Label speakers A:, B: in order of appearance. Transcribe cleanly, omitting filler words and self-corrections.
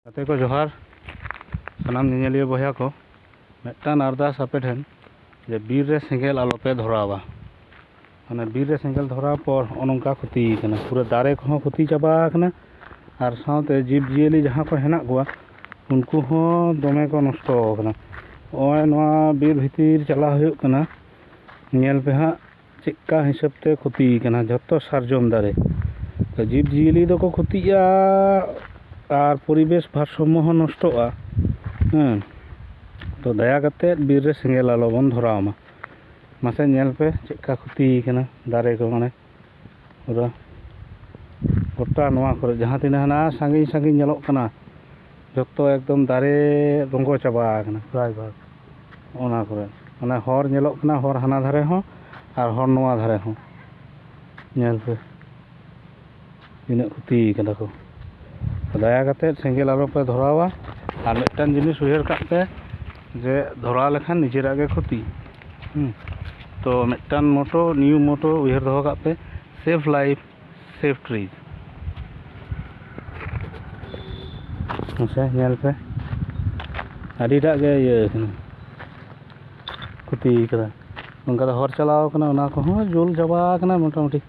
A: गाते को जोहार सानाम निनेलिया बया को मिदटान अरदास आपे ठेन जे बीर रे सेंगेल आलोपे धरावा माने बीर रे सेंगेल धराव पर अनंका क्षति कना पूरा दारे को क्षति चाबा कना आर साथे जीव जियली जहां को हेना कोआ उनको हो दमे को नष्ट कना ओय नवा बीर भीतर चला हुयुग कना नेल पे हा चिक्का हिसाब ते क्षति कना जत्तो सारजम दारे तो जीव जियली दो को क्षतिया और परिवेश भारसाम्य नष्टोगा तो दया करते बीर रे सेंगेल आलो बन धरावमा मासे नेल पे चेका क्षति कना दारे को माने पूरा गोटा नवा करे जहां तिना हना सांगी सांगी नेलोग कना जत्तो एकदम दारे रंगो चाबा कना प्राय भाग ओना करे माने हर नेलोग कना हर हाना धारे हो और हर नवा धारे हो नेल पे इना क्षति कना को दया करते सेंगेल आलो पे धरावा और मिदटान जिनिस उयहार काते जे धरा लेखान निजेरा गे क्षति तो मिदटान मोटो न्यू मोटो उयहार दहो काते safe life safe trees nail पे आडिटा गे इया कना क्षति कदा उनका हर चलाव कना उना को जुल चाबा कना मोटामुटी